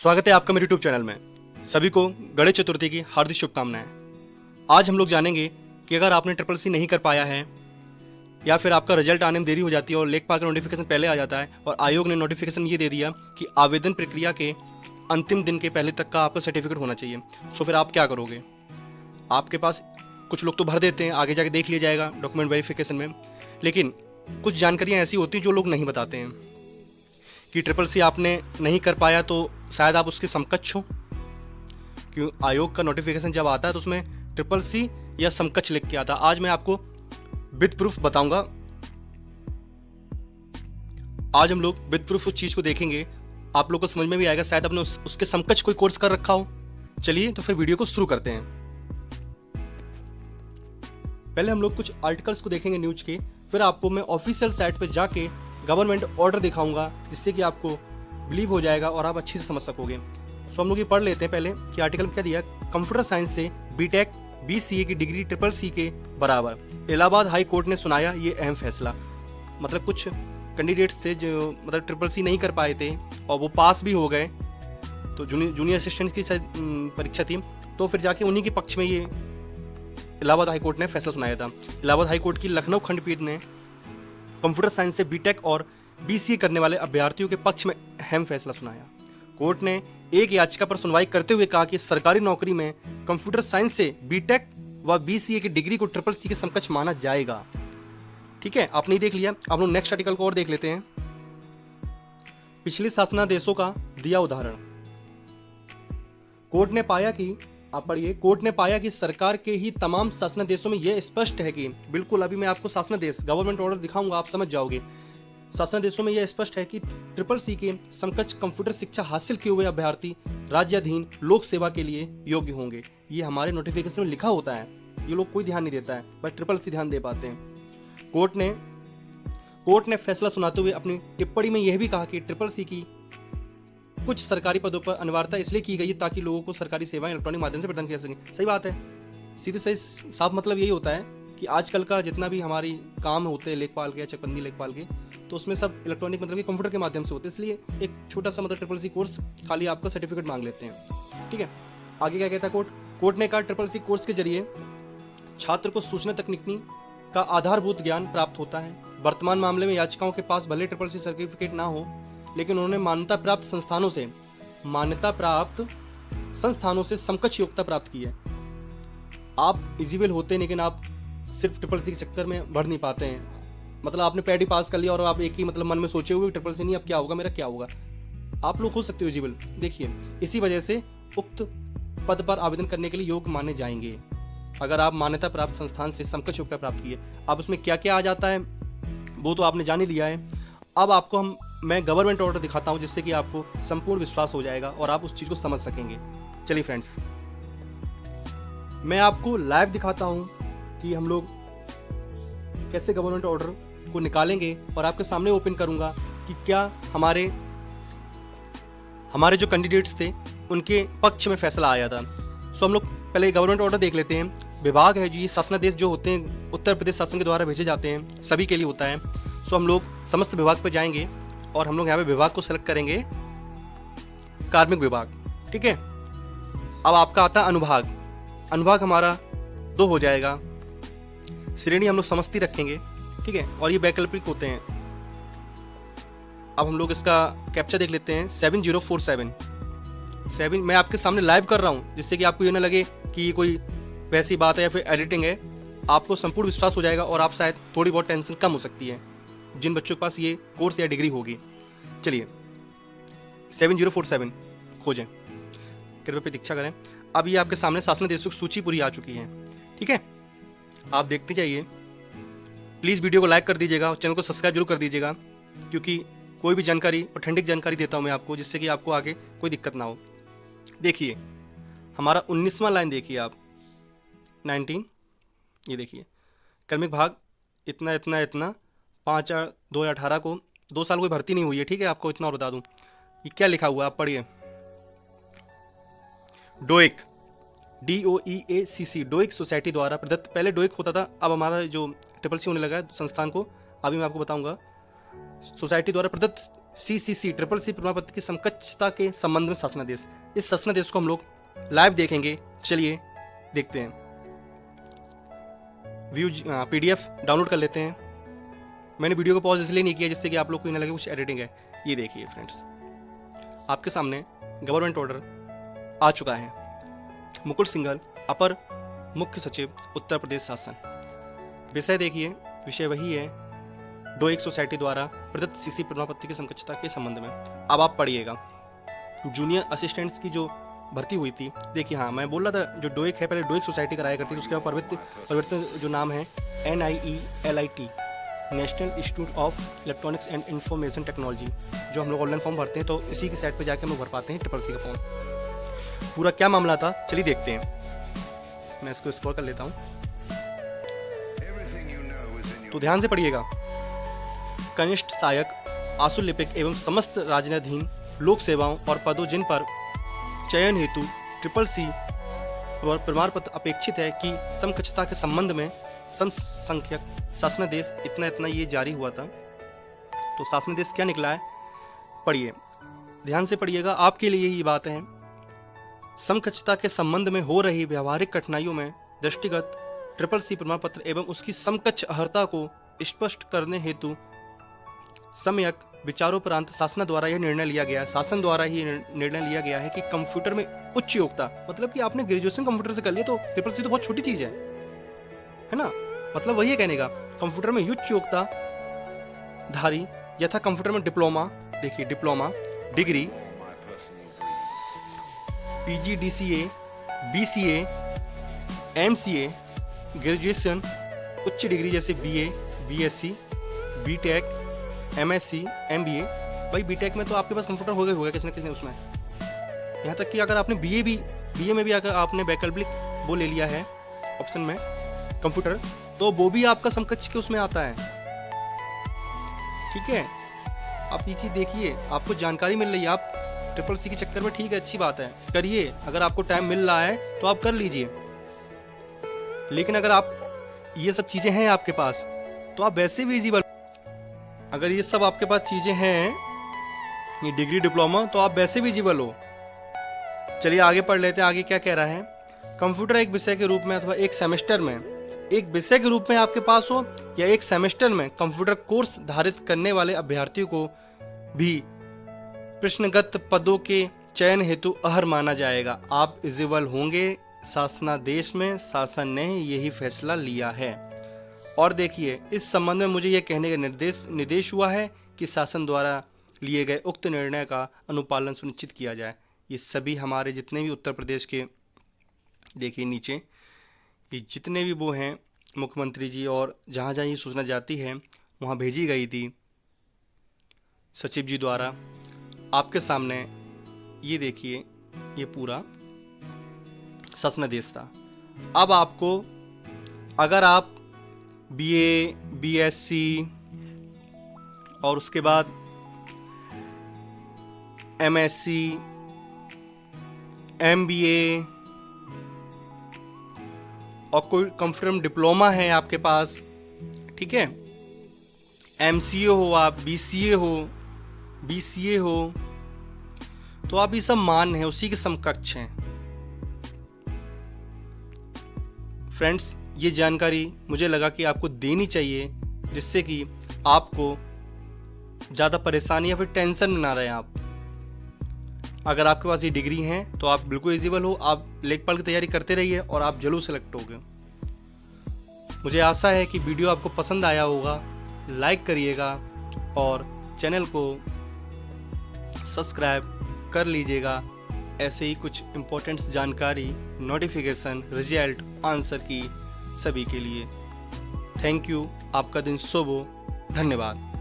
स्वागत है आपका मेरे यूट्यूब चैनल में। सभी को गणेश चतुर्थी की हार्दिक शुभकामनाएं। आज हम लोग जानेंगे कि अगर आपने ट्रिपल सी नहीं कर पाया है या फिर आपका रिजल्ट आने में देरी हो जाती है और लेखपाल का नोटिफिकेशन पहले आ जाता है और आयोग ने नोटिफिकेशन ये दे दिया कि आवेदन प्रक्रिया के अंतिम दिन के पहले तक का आपका सर्टिफिकेट होना चाहिए, तो फिर आप क्या करोगे। आपके पास कुछ लोग तो भर देते हैं, आगे जाके देख लिया जाएगा डॉक्यूमेंट वेरिफिकेशन में, लेकिन कुछ जानकारियाँ ऐसी होती हैं जो लोग नहीं बताते हैं कि ट्रिपल सी आपने नहीं कर पाया तो शायद आप उसके समकक्ष हो। क्यों आयोग का नोटिफिकेशन जब आता है तो उसमें ट्रिपल सी या समकक्ष लिख के आता है। आज मैं आपको विद प्रूफ बताऊंगा। आज हम लोग विद प्रूफ उस चीज को देखेंगे, आप लोग को समझ में भी आएगा, शायद आपने उसके समकक्ष कोई कोर्स कर रखा हो। चलिए तो फिर वीडियो को शुरू करते हैं। पहले हम लोग कुछ आर्टिकल्स को देखेंगे न्यूज के, फिर आपको मैं ऑफिशियल साइट पे जाके गवर्नमेंट ऑर्डर दिखाऊंगा, जिससे कि आपको बिलीव हो जाएगा और आप अच्छे से समझ सकोगे। सो हम लोग ये पढ़ लेते हैं पहले कि आर्टिकल में क्या दिया। कंप्यूटर साइंस से बीटेक बीसीए की डिग्री ट्रिपल सी के बराबर। इलाहाबाद हाई कोर्ट ने सुनाया ये अहम फैसला। मतलब कुछ कैंडिडेट्स थे जो मतलब ट्रिपल सी नहीं कर पाए थे और वो पास भी हो गए, तो जूनियर असिस्टेंट की परीक्षा थी, तो फिर जाके उन्हीं के पक्ष में ये इलाहाबाद हाई कोर्ट ने फैसला सुनाया था। इलाहाबाद हाई कोर्ट की लखनऊ खंडपीठ ने कंप्यूटर साइंस से बीटेक और बीसीए करने वाले अभ्यर्थियों के पक्ष में अहम फैसला सुनाया। कोर्ट ने एक याचिका पर सुनवाई करते हुए कहा कि सरकारी नौकरी में कंप्यूटर साइंस से बीटेक व बीसीए की डिग्री को ट्रिपल सी के समकक्ष माना जाएगा। ठीक है, आपने देख लिया। अब लोग नेक्स्ट आर्टिकल को और देख लेते हैं। पिछले शासनादेशों का दिया उदाहरण। कोर्ट ने पाया कि आप पढ़िए, कोर्ट ने पाया कि सरकार के ही तमाम शासनादेशों में यह स्पष्ट है कि, बिल्कुल अभी मैं आपको शासनादेश गवर्नमेंट ऑर्डर दिखाऊंगा, आप समझ जाओगे। शासनादेशों में यह स्पष्ट है कि ट्रिपल सी के समकक्ष कंप्यूटर शिक्षा हासिल किए हुए अभ्यर्थी राज्याधीन लोक सेवा के लिए योग्य होंगे। ये हमारे नोटिफिकेशन में लिखा होता है, ये लोग कोई ध्यान नहीं देता है, बस ट्रिपल सी ध्यान दे पाते हैं। कोर्ट ने फैसला सुनाते हुए अपनी टिप्पणी में यह भी कहा कि ट्रिपल सी की कुछ सरकारी पदों पर अनिवार्यता इसलिए की गई है ताकि लोगों को सरकारी सेवाएं इलेक्ट्रॉनिक माध्यम से प्रदान किया जा सके। सही बात है, सीधे सही साफ मतलब यही होता है कि आजकल का जितना भी हमारी काम होते हैं लेखपाल के या चकबंदी लेखपाल के, तो उसमें सब इलेक्ट्रॉनिक मतलब कि कंप्यूटर के माध्यम से होते हैं, इसलिए एक छोटा सा मतलब ट्रिपल सी कोर्स खाली आपका सर्टिफिकेट मांग लेते हैं। ठीक है, आगे क्या कहता है कोर्ट ने कहा ट्रिपल सी कोर्स के जरिए छात्र को सूचना तकनीकी का आधारभूत ज्ञान प्राप्त होता है। वर्तमान मामले में याचिकाओं के पास भले ट्रिपल सी सर्टिफिकेट ना हो, लेकिन उन्होंने मान्यता प्राप्त संस्थानों से समकक्ष योग्यता प्राप्त की है। आप इलिजिबल होते हैं, लेकिन आप सिर्फ ट्रिपल सी के चक्कर में बढ़ नहीं पाते हैं। मतलब आपने पैडी पास कर लिया और आप एक ही मतलब मन में सोचे हुए ट्रिपल सी नहीं, अब क्या होगा, मेरा क्या होगा। आप लोग हो सकते हो एलिजिबल। देखिए, इसी वजह से उक्त पद पर आवेदन करने के लिए योग्य माने जाएंगे अगर आप मान्यता प्राप्त संस्थान से समकक्ष योग्यता प्राप्त की है। अब उसमें क्या क्या आ जाता है वो तो आपने जान ही लिया है। अब आपको मैं गवर्नमेंट ऑर्डर दिखाता हूं, जिससे कि आपको संपूर्ण विश्वास हो जाएगा और आप उस चीज़ को समझ सकेंगे। चलिए फ्रेंड्स, मैं आपको लाइव दिखाता हूं कि हम लोग कैसे गवर्नमेंट ऑर्डर को निकालेंगे और आपके सामने ओपन करूंगा कि क्या हमारे जो कैंडिडेट्स थे उनके पक्ष में फैसला आया था। सो हम लोग पहले गवर्नमेंट ऑर्डर देख लेते हैं। विभाग है जो ये शासनादेश जो होते हैं उत्तर प्रदेश शासन के द्वारा भेजे जाते हैं, सभी के लिए होता है। सो हम लोग समस्त विभाग पर जाएंगे और हम लोग यहाँ पे विभाग को सेलेक्ट करेंगे, कार्मिक विभाग। ठीक है, अब आपका आता है अनुभाग हमारा 2 हो जाएगा। श्रेणी हम लोग समझती रखेंगे। ठीक है, और ये वैकल्पिक होते हैं। अब हम लोग इसका कैप्चा देख लेते हैं। 7047 मैं आपके सामने लाइव कर रहा हूँ, जिससे कि आपको ये ना लगे कि ये कोई वैसी बात है या फिर एडिटिंग है। आपको संपूर्ण विश्वास हो जाएगा और आप शायद थोड़ी बहुत टेंशन कम हो सकती है जिन बच्चों के पास ये कोर्स या डिग्री होगी। चलिए 7047 खोजें, कृपया प्रतीक्षा करें। अब ये आपके सामने शासनादेशों की सूची पूरी आ चुकी है। ठीक है, आप देखते जाइए। प्लीज़ वीडियो को लाइक कर दीजिएगा और चैनल को सब्सक्राइब जरूर कर दीजिएगा, क्योंकि कोई भी जानकारी ऑथेंटिक जानकारी देता हूँ मैं आपको, जिससे कि आपको आगे कोई दिक्कत ना हो। देखिए हमारा 19वां लाइन देखिए आप, 19, ये देखिए कार्मिक भाग इतना 5/2018 को 2 साल कोई भर्ती नहीं हुई है। ठीक है, आपको इतना और बता दूं, ये क्या लिखा हुआ आप पढ़िए। डोइक DOEACC डोइक सोसाइटी द्वारा प्रदत्त, पहले डोइक होता था, अब हमारा जो ट्रिपल सी होने लगा है संस्थान को, अभी मैं आपको बताऊंगा। सोसाइटी द्वारा प्रदत्त CCC ट्रिपल सी प्रमाण पत्र की समकक्षता के संबंध में शासनादेश। इस शासनादेश को हम लोग लाइव देखेंगे। चलिए देखते हैं। व्यू PDF डाउनलोड कर लेते हैं। मैंने वीडियो को पॉज इसलिए नहीं किया जिससे कि आप लोग को ना लगे कुछ एडिटिंग है। ये देखिए फ्रेंड्स, आपके सामने गवर्नमेंट ऑर्डर आ चुका है। मुकुल सिंघल, अपर मुख्य सचिव, उत्तर प्रदेश शासन। विषय देखिए, विषय वही है, डोइक सोसाइटी द्वारा प्रदत्त CC प्रमाण पत्र की समकक्षता के संबंध में। अब आप पढ़िएगा। जूनियर असिस्टेंट्स की जो भर्ती हुई थी, देखिए हाँ मैं बोल रहा था जो डोइक है, पहले डोइक सोसाइटी कराया करती थी, उसके बाद परिवर्तन जो नाम है NIELIT, national institute of electronics and information technology. जो हम लोग ऑनलाइन फॉर्म भरते हैं तो इसी की साइट पर जाकर हम लोग भर पाते हैं ट्रिपल सी का फॉर्म। पूरा क्या मामला था चलिए देखते हैं। मैं इसको स्क्रॉल कर लेता हूँ तो ध्यान से पढ़िएगा। कनिष्ठ सहायक, आशु लिपिक एवं समस्त राजनाधीन लोक सेवाओं और पदों जिन पर चयन हेतु ट्रिपल सी और प्रमाण पत्र अपेक्षित है कि समकक्षता के संबंध में समसंख्यक शासनादेश इतना ये जारी हुआ था। तो शासनादेश क्या निकला है पढ़िए, ध्यान से पढ़िएगा, आपके लिए ही बात है। समकक्षता के संबंध में हो रही व्यवहारिक कठिनाइयों में दृष्टिगत ट्रिपल सी प्रमाण पत्र एवं उसकी समकक्ष अर्हता को स्पष्ट करने हेतु सम्यक विचारोपरांत शासन द्वारा यह निर्णय लिया गया। शासन द्वारा ही निर्णय लिया गया है कि कंप्यूटर में उच्च योग्यता, मतलब कि आपने ग्रेजुएशन कंप्यूटर से कर लिया तो ट्रिपल सी तो बहुत छोटी चीज है ना, मतलब वही है कहने का। कंप्यूटर में उच्च योग्यता धारी यथा कंप्यूटर में डिप्लोमा, देखिए diploma, degree, PGDCA, BCA, MCA, graduation, उच्च डिग्री जैसे BA, BSc, BTech, MSc, MBA। भाई BTech में तो आपके पास कंप्यूटर होगा किसी न किसी उसमें। यहाँ तक कि अगर आपने BA में भी अगर आपने वैकल्पिक वो ले लिया है ऑप्शन में कंप्यूटर, तो वो भी आपका समकक्ष के उसमें आता है। ठीक है, आप ये चीज़ देखिए, आपको जानकारी मिल रही है। आप ट्रिपल सी के चक्कर में, ठीक है, अच्छी बात है, करिए। अगर आपको टाइम मिल रहा है तो आप कर लीजिए। लेकिन अगर आप ये सब चीज़ें हैं आपके पास तो आप वैसे भी इजिबल, अगर ये सब आपके पास चीज़ें हैं, ये डिग्री डिप्लोमा, तो आप वैसे भी इजिबल हो। चलिए आगे पढ़ लेते हैं, आगे क्या कह रहा है। कंप्यूटर एक विषय के रूप में अथवा एक सेमेस्टर में, एक विषय के रूप में आपके पास हो या एक सेमेस्टर में कंप्यूटर कोर्स धारित करने वाले अभ्यर्थियों को भी प्रश्नगत पदों के चयन हेतु अहर माना जाएगा। आप इजिबल होंगे। शासनादेश में शासन ने यही फैसला लिया है। और देखिए, इस संबंध में मुझे यह कहने का निर्देश हुआ है कि शासन द्वारा लिए गए उक्त निर्णय का अनुपालन सुनिश्चित किया जाए। ये सभी हमारे जितने भी उत्तर प्रदेश के, देखिए नीचे ये जितने भी वो हैं मुख्यमंत्री जी, और जहाँ जहाँ ये सूचना जाती है वहाँ भेजी गई थी सचिव जी द्वारा। आपके सामने ये देखिए, ये पूरा शासनादेश था। अब आपको, अगर आप BA, BSc और उसके बाद MSc, MBA और कोई कंप्यूटर में डिप्लोमा है आपके पास, ठीक है, MCA हो, आप BCA हो, तो आप ये सब मान हैं, उसी के समकक्ष हैं। फ्रेंड्स, ये जानकारी मुझे लगा कि आपको देनी चाहिए, जिससे कि आपको ज़्यादा परेशानी या फिर टेंशन में ना रहे आप। अगर आपके पास ये डिग्री है तो आप बिल्कुल एलिजिबल हो। आप लेखपाल की तैयारी करते रहिए और आप जरूर सेलेक्ट होगे। मुझे आशा है कि वीडियो आपको पसंद आया होगा। लाइक करिएगा और चैनल को सब्सक्राइब कर लीजिएगा। ऐसे ही कुछ इम्पोर्टेंट जानकारी, नोटिफिकेशन, रिजल्ट, आंसर की सभी के लिए। Thank you. आपका दिन शुभ हो। धन्यवाद।